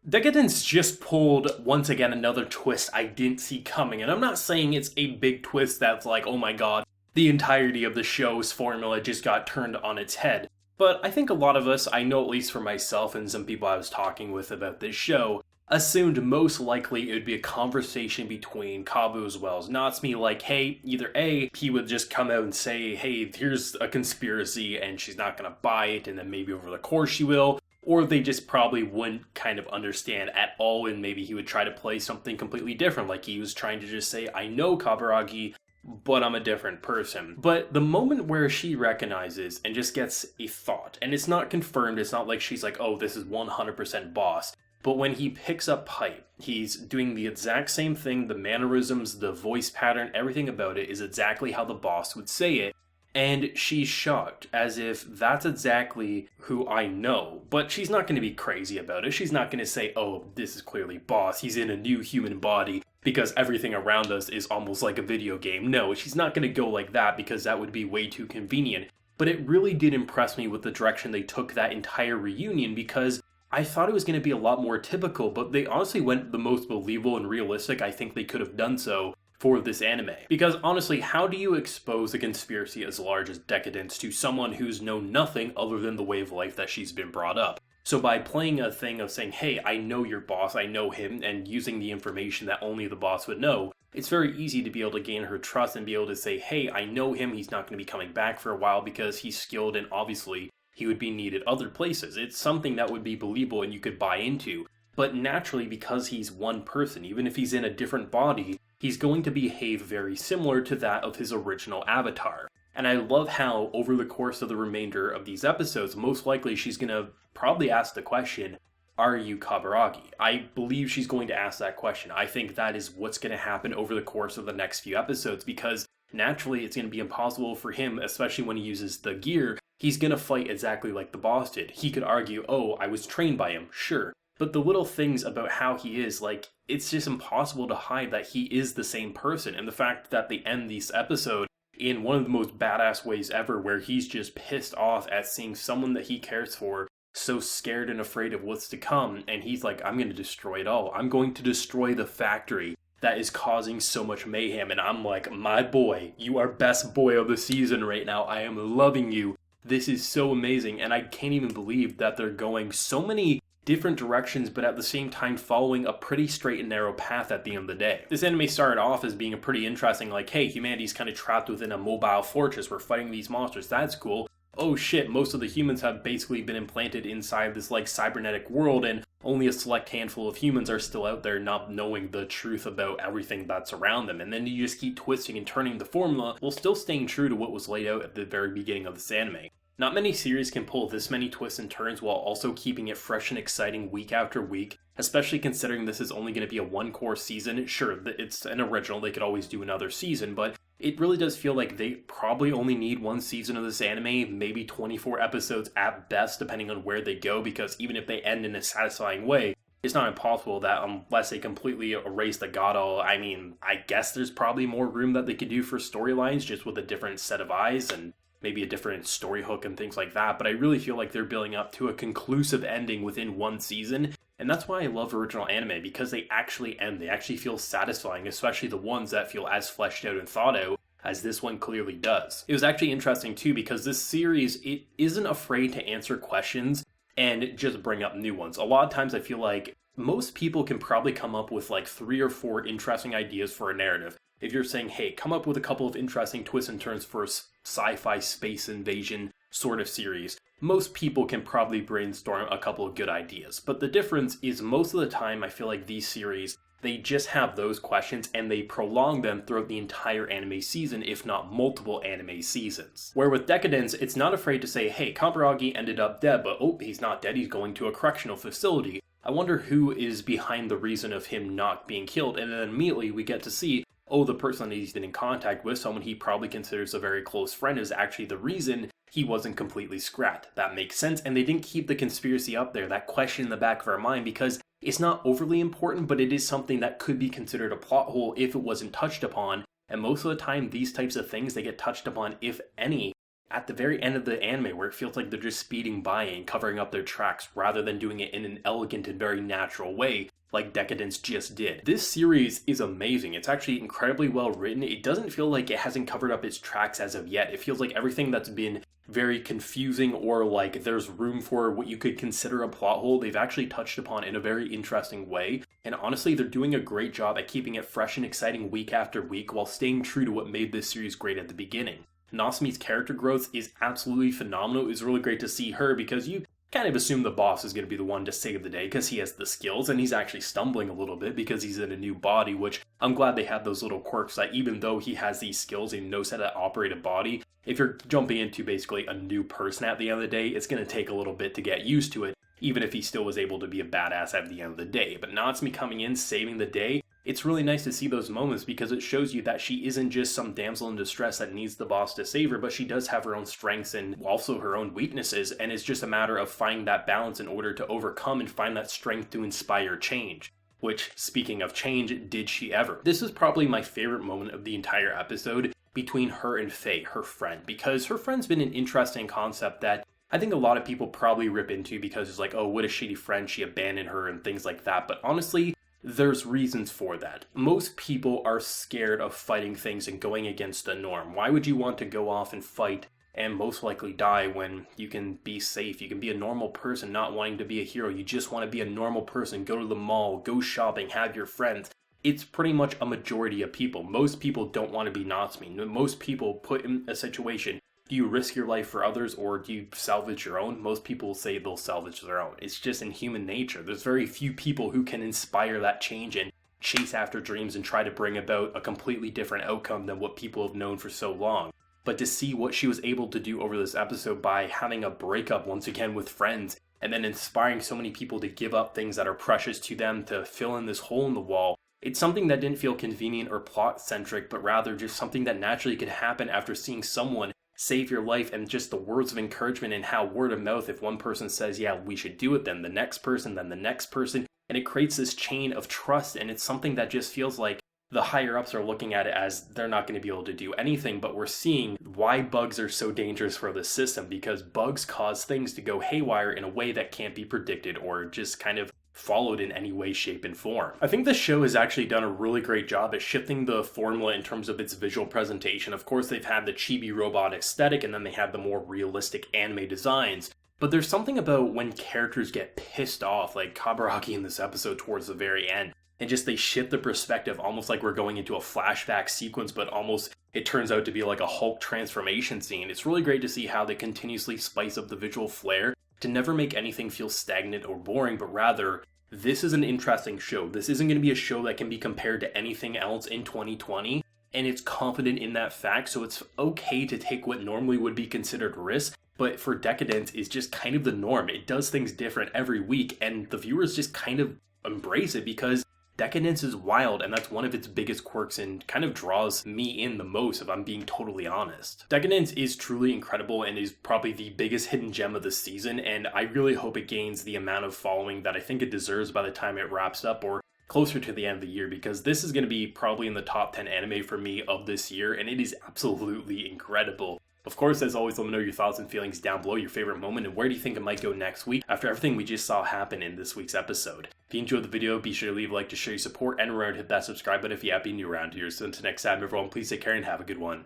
Deca Dence just pulled, once again, another twist I didn't see coming, and I'm not saying it's a big twist that's like, oh my god, the entirety of the show's formula just got turned on its head. But I think a lot of us, I know at least for myself and some people I was talking with about this show, assumed most likely it would be a conversation between Kabu as well as Natsumi, like, hey, either A, he would just come out and say, hey, here's a conspiracy, and she's not gonna buy it, and then maybe over the course she will, or they just probably wouldn't kind of understand at all, and maybe he would try to play something completely different, like he was trying to just say, I know Kaburagi, but I'm a different person. But the moment where she recognizes and just gets a thought, and it's not confirmed, it's not like she's like, oh, this is 100% boss, but when he picks up pipe, he's doing the exact same thing, the mannerisms, the voice pattern, everything about it is exactly how the boss would say it. And she's shocked, as if that's exactly who I know. But she's not going to be crazy about it. She's not going to say, oh, this is clearly boss, he's in a new human body because everything around us is almost like a video game. No, she's not going to go like that because that would be way too convenient. But it really did impress me with the direction they took that entire reunion, because I thought it was going to be a lot more typical, but they honestly went the most believable and realistic I think they could have done so for this anime. Because honestly, how do you expose a conspiracy as large as Deca Dence to someone who's known nothing other than the way of life that she's been brought up? So by playing a thing of saying, hey, I know your boss, I know him, and using the information that only the boss would know, it's very easy to be able to gain her trust and be able to say, hey, I know him, he's not going to be coming back for a while because he's skilled and obviously he would be needed other places. It's something that would be believable and you could buy into. But naturally, because he's one person, even if he's in a different body, he's going to behave very similar to that of his original avatar. And I love how, over the course of the remainder of these episodes, most likely she's going to probably ask the question, are you Kaburagi? I believe she's going to ask that question. I think that is what's going to happen over the course of the next few episodes, because naturally it's going to be impossible for him, especially when he uses the gear. He's going to fight exactly like the boss did. He could argue, oh, I was trained by him, sure. But the little things about how he is, like, it's just impossible to hide that he is the same person. And the fact that they end this episode in one of the most badass ways ever, where he's just pissed off at seeing someone that he cares for so scared and afraid of what's to come, and he's like, I'm going to destroy it all. I'm going to destroy the factory that is causing so much mayhem. And I'm like, my boy, you are best boy of the season right now. I am loving you. This is so amazing. And I can't even believe that they're going so many different directions, but at the same time following a pretty straight and narrow path at the end of the day. This anime started off as being a pretty interesting, like, hey, humanity's kind of trapped within a mobile fortress, we're fighting these monsters, that's cool. Oh shit, most of the humans have basically been implanted inside this, like, cybernetic world, and only a select handful of humans are still out there not knowing the truth about everything that's around them. And then you just keep twisting and turning the formula while still staying true to what was laid out at the very beginning of this anime. Not many series can pull this many twists and turns while also keeping it fresh and exciting week after week, especially considering this is only going to be a one-core season. Sure, it's an original, they could always do another season, but it really does feel like they probably only need one season of this anime, maybe 24 episodes at best, depending on where they go, because even if they end in a satisfying way, it's not impossible that unless they completely erase the god-all, I mean, I guess there's probably more room that they could do for storylines just with a different set of eyes and maybe a different story hook and things like that, but I really feel like they're building up to a conclusive ending within one season, and that's why I love original anime, because they actually end, they actually feel satisfying, especially the ones that feel as fleshed out and thought out as this one clearly does. It was actually interesting too, because this series, it isn't afraid to answer questions and just bring up new ones. A lot of times I feel like most people can probably come up with like 3 or 4 interesting ideas for a narrative. If you're saying, hey, come up with a couple of interesting twists and turns for a sci-fi space invasion sort of series, most people can probably brainstorm a couple of good ideas. But the difference is most of the time I feel like these series, they just have those questions and they prolong them throughout the entire anime season, if not multiple anime seasons. Where with Deca Dence, it's not afraid to say, hey, Kaburagi ended up dead, but oh, he's not dead, he's going to a correctional facility. I wonder who is behind the reason of him not being killed, and then immediately we get to see, oh, the person that he's been in contact with, someone he probably considers a very close friend, is actually the reason he wasn't completely scrapped. That makes sense, and they didn't keep the conspiracy up there, that question in the back of our mind, because it's not overly important, but it is something that could be considered a plot hole if it wasn't touched upon, and most of the time these types of things, they get touched upon, if any, at the very end of the anime where it feels like they're just speeding by and covering up their tracks rather than doing it in an elegant and very natural way like Deca Dence just did. This series is amazing. It's actually incredibly well written. It doesn't feel like it hasn't covered up its tracks as of yet. It feels like everything that's been very confusing or like there's room for what you could consider a plot hole, they've actually touched upon in a very interesting way. And honestly, they're doing a great job at keeping it fresh and exciting week after week while staying true to what made this series great at the beginning. Natsumi's character growth is absolutely phenomenal. It was really great to see her because you kind of assume the boss is going to be the one to save the day because he has the skills, and he's actually stumbling a little bit because he's in a new body, which I'm glad they had those little quirks that even though he has these skills and knows how to operate a body, if you're jumping into basically a new person at the end of the day, it's going to take a little bit to get used to it, even if he still was able to be a badass at the end of the day. But Natsumi coming in, saving the day, it's really nice to see those moments because it shows you that she isn't just some damsel in distress that needs the boss to save her, but she does have her own strengths and also her own weaknesses, and it's just a matter of finding that balance in order to overcome and find that strength to inspire change. Which, speaking of change, did she ever? This is probably my favorite moment of the entire episode between her and Hsieh, her friend, because her friend's been an interesting concept that I think a lot of people probably rip into because it's like, oh, what a shitty friend, she abandoned her and things like that, but honestly, there's reasons for that. Most people are scared of fighting things and going against the norm. Why would you want to go off and fight and most likely die when you can be safe? You can be a normal person not wanting to be a hero. You just want to be a normal person, go to the mall, go shopping, have your friends. It's pretty much a majority of people. Most people don't want to be Natsumi. Most people put in a situation, do you risk your life for others or do you salvage your own? Most people say they'll salvage their own. It's just in human nature. There's very few people who can inspire that change and chase after dreams and try to bring about a completely different outcome than what people have known for so long. But to see what she was able to do over this episode by having a breakup once again with friends and then inspiring so many people to give up things that are precious to them to fill in this hole in the wall, it's something that didn't feel convenient or plot-centric, but rather just something that naturally could happen after seeing someone save your life and just the words of encouragement and how word of mouth, if one person says, yeah, we should do it, then the next person, then the next person, and it creates this chain of trust, and it's something that just feels like the higher ups are looking at it as they're not going to be able to do anything, but we're seeing why bugs are so dangerous for the system, because bugs cause things to go haywire in a way that can't be predicted or just kind of followed in any way, shape, and form. I think the show has actually done a really great job at shifting the formula in terms of its visual presentation. Of course, they've had the chibi robot aesthetic, and then they have the more realistic anime designs. But there's something about when characters get pissed off, like Kabaraki in this episode towards the very end, and just they shift the perspective almost like we're going into a flashback sequence, but almost it turns out to be like a Hulk transformation scene. It's really great to see how they continuously spice up the visual flair to never make anything feel stagnant or boring, but rather, this is an interesting show. This isn't going to be a show that can be compared to anything else in 2020, and it's confident in that fact, so it's okay to take what normally would be considered risk, but for Deca Dence is just kind of the norm. It does things different every week, and the viewers just kind of embrace it because Deca Dence is wild, and that's one of its biggest quirks and kind of draws me in the most, if I'm being totally honest. Deca Dence is truly incredible and is probably the biggest hidden gem of the season, and I really hope it gains the amount of following that I think it deserves by the time it wraps up or closer to the end of the year, because this is going to be probably in the top 10 anime for me of this year, and it is absolutely incredible. Of course, as always, let me know your thoughts and feelings down below, your favorite moment, and where do you think it might go next week after everything we just saw happen in this week's episode. If you enjoyed the video, be sure to leave a like to show your support, and remember to hit that subscribe button if you have been new around here. So until next time, everyone, please take care and have a good one.